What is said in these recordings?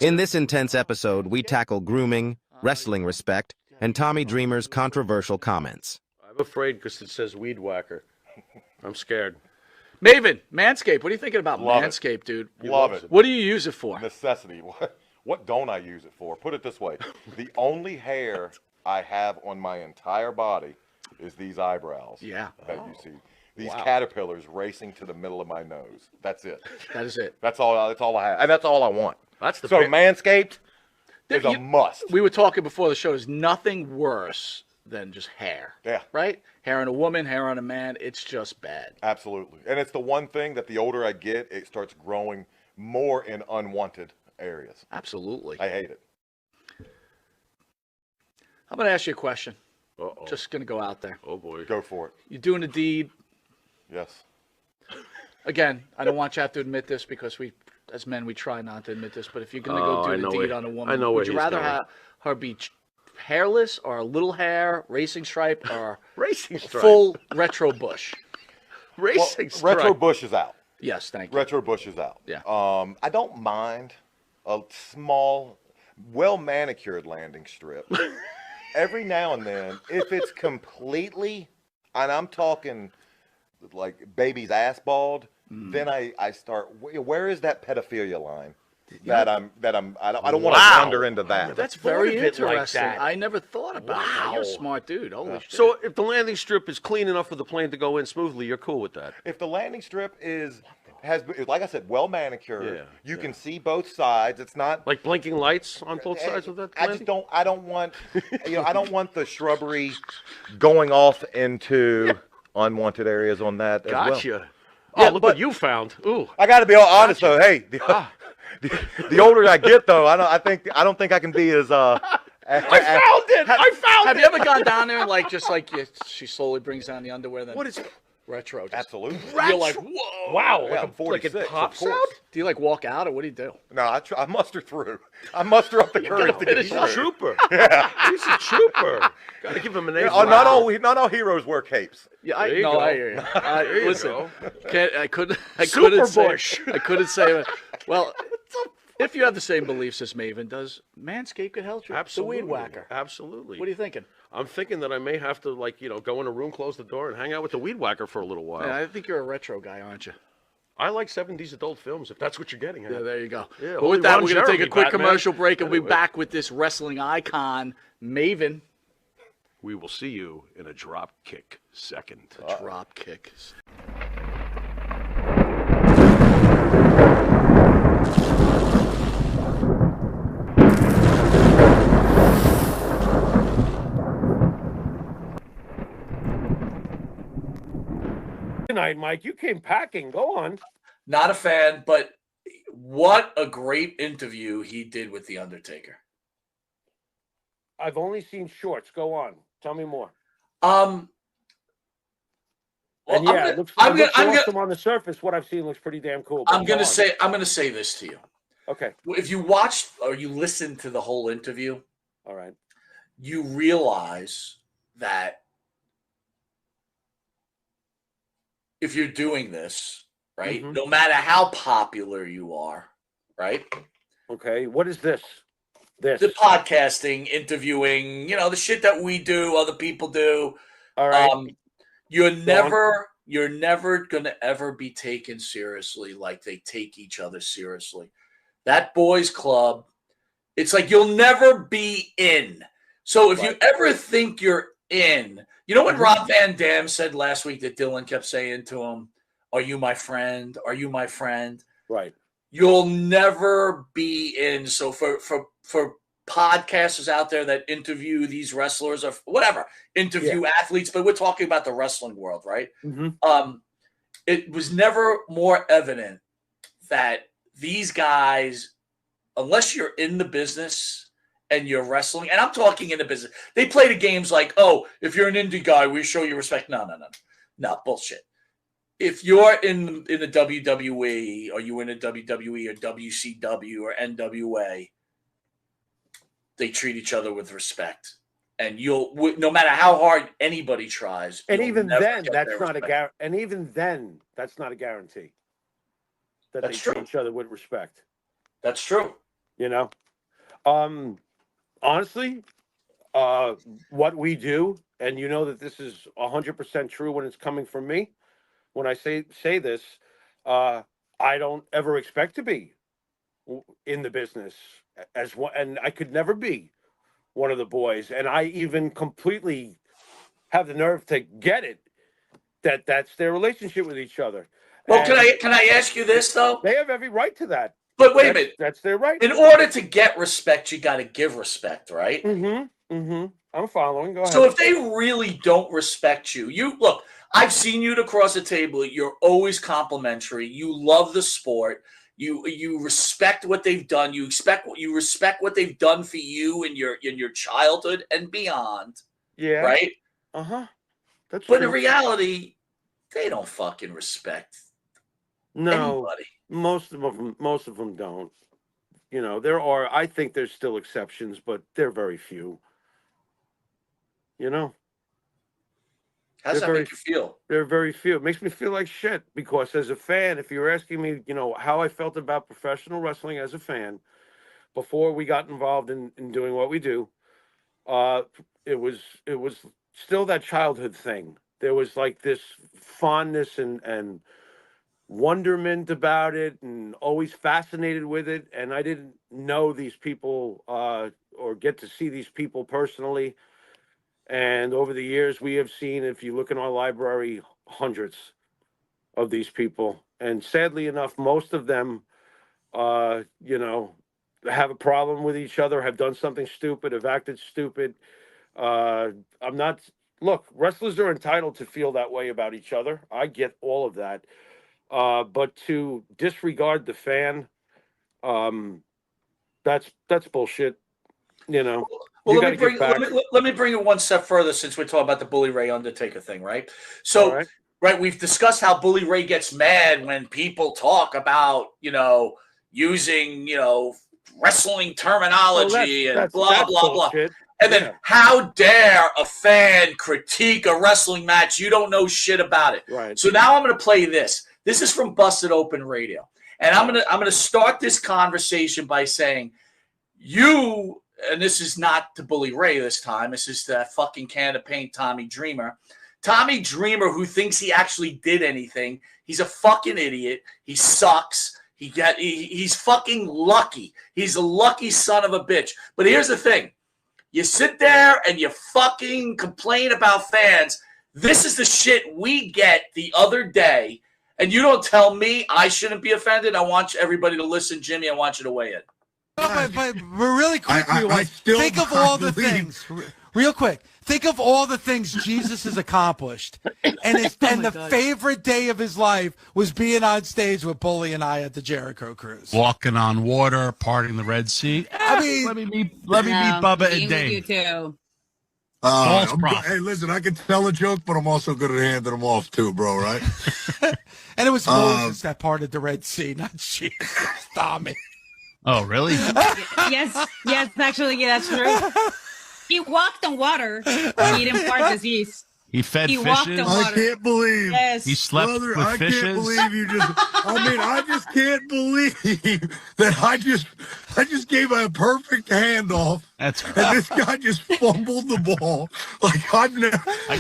In this intense episode, we tackle grooming, wrestling respect, and Tommy Dreamer's controversial comments. I'm afraid because it says weed whacker. I'm scared. Maven, Manscaped. What are you thinking about Love it. Manscaped, dude? Love it. What do you use it for? Necessity. What don't I use it for? Put it this way. The only hair I have on my entire body is these eyebrows. Yeah. That you see. These Wow. caterpillars racing to the middle of my nose. That's it. That is it. That's all I have. And that's all I want. That's the So big- Manscaped is a You- must. We were talking before the show. There's nothing worse than just hair. Yeah. Right? Hair on a woman, hair on a man. It's just bad. Absolutely. And it's the one thing that the older I get, it starts growing more in unwanted areas. Absolutely. I hate it. I'm going to ask you a question. Uh-oh. Just going to go out there. Oh, boy. Go for it. You're doing a deed. Yes. Again, I don't want you to have to admit this because we, as men, we try not to admit this. But if you're going to Oh, go I do know the deed where- on a I woman, know where would you he's rather going. have her be hairless or a little hair, racing stripe, or Racing stripe. full retro bush? Well, Racing stripe. Retro Bush is out. Yes, thank you. Retro Bush is out. Yeah. I don't mind a small, well manicured landing strip. Every now and then, if it's completely, and I'm talking like baby's ass bald, then I start. Where is that pedophilia line? I don't want to Wow. wander into that. That's thought very of it like interesting. that. I never thought about that. You're a Wow. smart dude. Holy shit. So if the landing strip is clean enough for the plane to go in smoothly, you're cool with that? If the landing strip has, like I said, well manicured, Yeah, you can see both sides. It's not Like blinking lights on both sides of that I landing? just don't. I don't want. I don't want the shrubbery going off into unwanted areas on that as well. Gotcha. Yeah, Oh, look but- what you found. Ooh. I got to be all honest though. Hey, the older I get though, I don't think I can be as I found it! I found have it! you ever gone down there and she slowly brings down the underwear? Then What is retro? Just, Absolutely. You're like, whoa. Wow, Yeah, like, I'm like 46, it of pops course. out? Do you like walk out or what do you do? No, I muster through. I muster up the courage to get He's a through. trooper. He's a trooper. Gotta give him an A. Not all heroes wear capes. Yeah, There you go. I hear you. There you Listen, go. I couldn't Super say. Bush. I couldn't say. Well, if you have the same beliefs as Maven does, Manscaped could help you. Absolutely. The weed whacker. Absolutely. What are you thinking? I'm thinking that I may have to, go in a room, close the door, and hang out with the weed whacker for a little while. Yeah, I think you're a retro guy, aren't you? I like 70s adult films, if that's what you're getting at. Yeah, there you go. Yeah, but only with that, Ron we're going to take a Jeremy, quick Batman. commercial break and we'll be Anyway. back with this wrestling icon, Maven. We will see you in a drop kick second. Drop kick. Good night, Mike. You came packing. Go on. Not a fan, but what a great interview he did with The Undertaker. I've only seen shorts. Go on. Tell me more. Well, And yeah, it looks I'm awesome on the surface. What I've seen looks pretty damn cool. I'm gonna say this to you. Okay. If you watched or you listened to the whole interview, All right. you realize that if you're doing this, right, Mhm. no matter how popular you are, right, Okay. What is this? This. the podcasting, interviewing, the shit that we do, other people do, All right. you're never gonna ever be taken seriously like they take each other seriously. That boys club, it's like you'll never be in. So if you ever think you're in, you know what Rob Van Dam said last week that Dylan kept saying to him, "Are you my friend? Are you my friend?" Right. You'll never be in. So for podcasters out there that interview these wrestlers or whatever, interview athletes, but we're talking about the wrestling world, right? Mm-hmm. It was never more evident that these guys, unless you're in the business and you're wrestling, and I'm talking in the business, they play the games like, oh, if you're an indie guy, we show you respect. No, bullshit. If you're in the WWE, or you in a WWE or WCW or NWA, they treat each other with respect. And no matter how hard anybody tries, And you'll even never then, get that's their not respect. And even then, that's not a guarantee that That's they treat true. each other with respect. That's true. You know, honestly, what we do, and you know that this is 100% true when it's coming from me. When I say this, I don't ever expect to be in the business as one, and I could never be one of the boys. And I even completely have the nerve to get it that that's their relationship with each other. Well, And can I ask you this though? they have every right to that. But wait a minute. That's their right. In order to get respect, you got to give respect, right? I'm following. Go ahead. So if they really don't respect you, you look. I've seen you across the table. You're always complimentary. You love the sport. You respect what they've done. You respect what they've done for you in your childhood and beyond. Yeah. Right. That's but true. in reality, they don't fucking respect anybody. Most of them don't. You know, I think there's still exceptions, but they're very few. You know, How does that make you feel? They're very few. It makes me feel like shit because as a fan, if you're asking me, you know, how I felt about professional wrestling as a fan before we got involved in doing what we do, it was still that childhood thing. There was like this fondness and wonderment about it and always fascinated with it. And I didn't know these people or get to see these people personally. And over the years, we have seen, if you look in our library, hundreds of these people. And sadly enough, most of them, you know, have a problem with each other, have done something stupid, have acted stupid. Look, wrestlers are entitled to feel that way about each other. I get all of that. But to disregard the fan, that's bullshit. You know. Well, let me bring it one step further since we're talking about the Bully Ray Undertaker thing, right? So, right, we've discussed how Bully Ray gets mad when people talk about, you know, using, you know, wrestling terminology and blah, blah, blah. And then how dare a fan critique a wrestling match? You don't know shit about it. Right. So now I'm going to play this. This is from Busted Open Radio. And I'm going to start this conversation by saying you, and this is not to Bully Ray this time. This is that fucking can of paint Tommy Dreamer. Tommy Dreamer, who thinks he actually did anything. He's a fucking idiot. He sucks. He's fucking lucky. He's a lucky son of a bitch. But here's the thing. You sit there and you fucking complain about fans. This is the shit we get the other day. And you don't tell me I shouldn't be offended. I want everybody to listen. Jimmy, I want you to weigh in. No, but really quickly, think of all the things. Real quick, think of all the things Jesus has accomplished, and the favorite day of his life was being on stage with Bully and I at the Jericho Cruise, walking on water, parting the Red Sea. I mean, let me meet Bubba and Dave. You too. Hey, listen, I can tell a joke, but I'm also good at handing them off too, bro. Right? And it was Moses that parted the Red Sea, not Jesus. Tommy. Oh, really? Yes, actually, yeah, that's true. He walked on water. He didn't part disease. He fed fishes. Walked on water. I can't believe. Yes. He slept with I fishes. Can't believe you just. I just can't believe that I just gave a perfect handoff. That's right. And this guy just fumbled the ball. Like I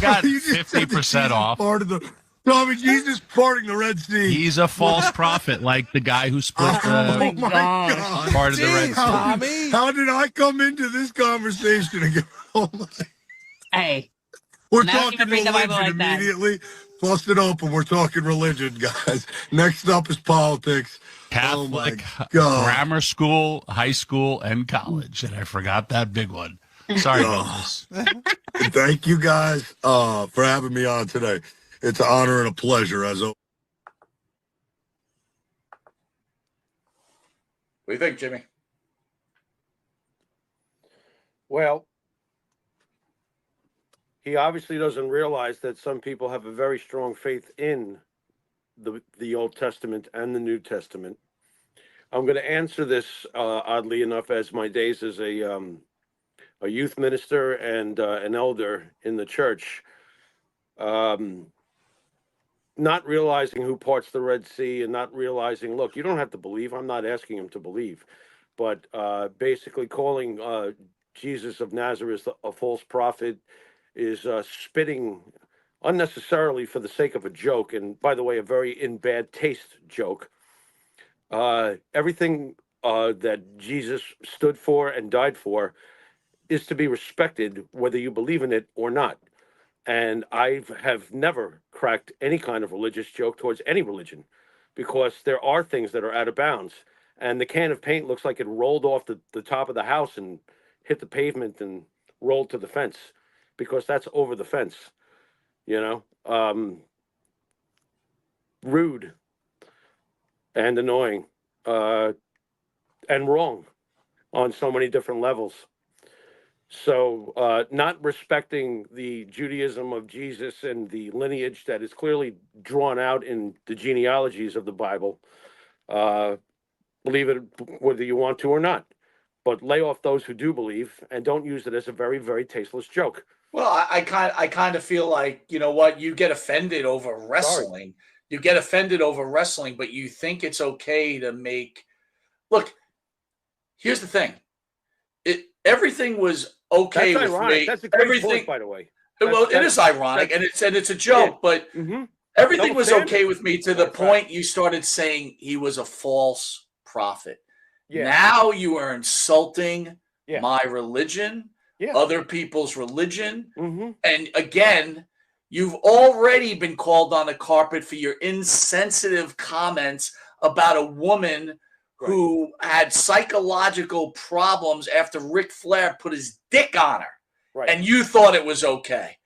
got 50% off. Part of the. Tommy Jesus parting the Red Sea. He's a false prophet, like the guy who split my God. part of the Red Sea. Tommy. How did I come into this conversation again? Hey. We're talking religion immediately. Bust it open. We're talking religion, guys. Next up is politics. Catholic, grammar school, high school, and college. And I forgot that big one. Sorry about this. Thank you guys for having me on today. It's an honor and a pleasure, as always. What do you think, Jimmy? Well, he obviously doesn't realize that some people have a very strong faith in the Old Testament and the New Testament. I'm going to answer this, oddly enough, as my days as a youth minister and an elder in the church. Not realizing who parts the Red Sea and not realizing, look, you don't have to believe. I'm not asking him to believe. but basically calling Jesus of Nazareth a false prophet is spitting unnecessarily for the sake of a joke, and by the way, a very in bad taste joke. Everything that Jesus stood for and died for is to be respected, whether you believe in it or not. And I have never cracked any kind of religious joke towards any religion, because there are things that are out of bounds. And the can of paint looks like it rolled off the top of the house and hit the pavement and rolled to the fence, because that's over the fence, you know. Rude and annoying and wrong on so many different levels. So not respecting the Judaism of Jesus and the lineage that is clearly drawn out in the genealogies of the Bible, believe it whether you want to or not, but lay off those who do believe and don't use it as a very, very tasteless joke. Well, I kind of feel like, you know what, you get offended over wrestling. Sorry. You get offended over wrestling, but you think it's okay to make. Look, here's the thing. Everything was okay That's with ironic. me. That's a great everything, point, by the way. Well, it is ironic, and it's a joke, but everything was okay with me to the point you started saying he was a false prophet. Yeah. Now you are insulting my religion, other people's religion, and again, you've already been called on the carpet for your insensitive comments about a woman who had psychological problems after Ric Flair put his dick on her, and you thought it was okay.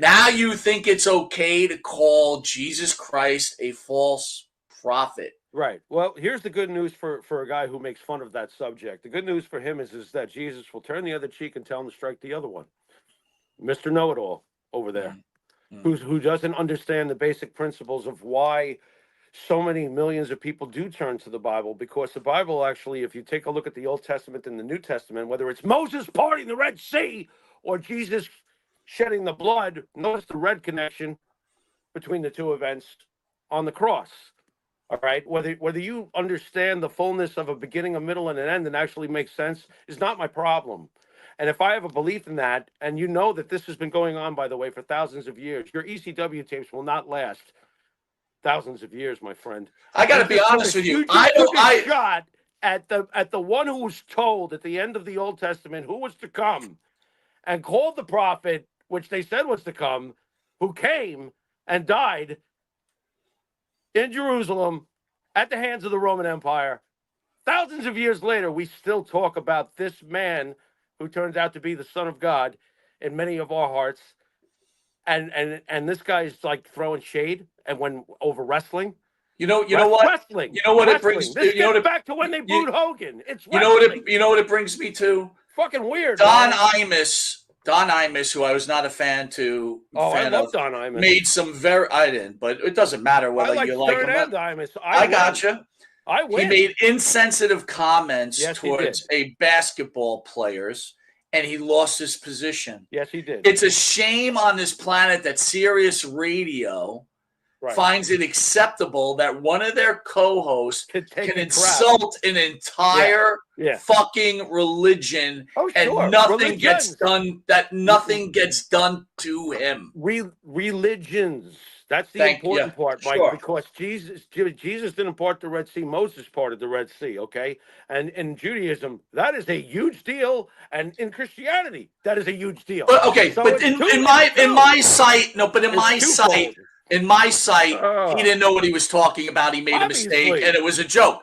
Now you think it's okay to call Jesus Christ a false prophet. Right. Well, here's the good news for a guy who makes fun of that subject. The good news for him is that Jesus will turn the other cheek and tell him to strike the other one. Mr. Know-it-all over there, who doesn't understand the basic principles of why so many millions of people do turn to the Bible, because the Bible actually, if you take a look at the Old Testament and the New Testament, whether it's Moses parting the Red Sea or Jesus shedding the blood, notice the red connection between the two events on the cross. All right, whether you understand the fullness of a beginning, a middle, and an end and actually makes sense is not my problem. And if I have a belief in that, and you know that this has been going on, by the way, for thousands of years, your ECW tapes will not last thousands of years, my friend. I got to be honest with you. I shot at the one who was told at the end of the Old Testament who was to come, and called the prophet, which they said was to come, who came and died in Jerusalem at the hands of the Roman Empire. Thousands of years later, we still talk about this man who turns out to be the Son of God in many of our hearts. And this guy's like throwing shade and when over wrestling. You know what? Wrestling. You know what wrestling. It brings. This gets back to when they booed Hogan. It's wrestling. You know what it brings me to? Fucking weird. Don Imus, who I was not a fan to. I love Don Imus. Made some I didn't, but it doesn't matter whether you like him. Imus. I gotcha. I win. He made insensitive comments towards a basketball players, and he lost his position. Yes, he did. It's a shame on this planet that Sirius Radio finds it acceptable that one of their co-hosts can insult an entire fucking religion and nothing gets done. That nothing gets done to him. Religions. That's the important part, Mike, because Jesus didn't part the Red Sea. Moses parted the Red Sea, okay? And in Judaism, that is a huge deal. And in Christianity, that is a huge deal. But, okay, so but in my sight, in my sight, he didn't know what he was talking about. He made a mistake, and it was a joke.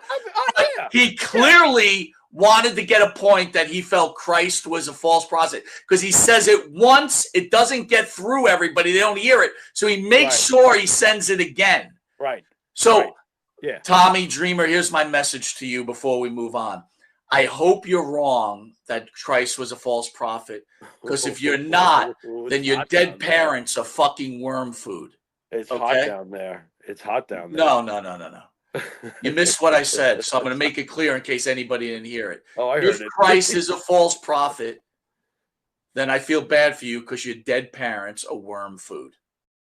He clearly wanted to get a point that he felt Christ was a false prophet, because he says it once, it doesn't get through everybody. They don't hear it. So he makes sure he sends it again. Right. So, Tommy Dreamer, here's my message to you before we move on. I hope you're wrong that Christ was a false prophet, because if you're not, then your dead parents are fucking worm food. It's hot down there. It's hot down there. No. You missed what I said, so I'm going to make it clear in case anybody didn't hear it. Oh, I heard if it. Christ is a false prophet, then I feel bad for you because your dead parents are worm food.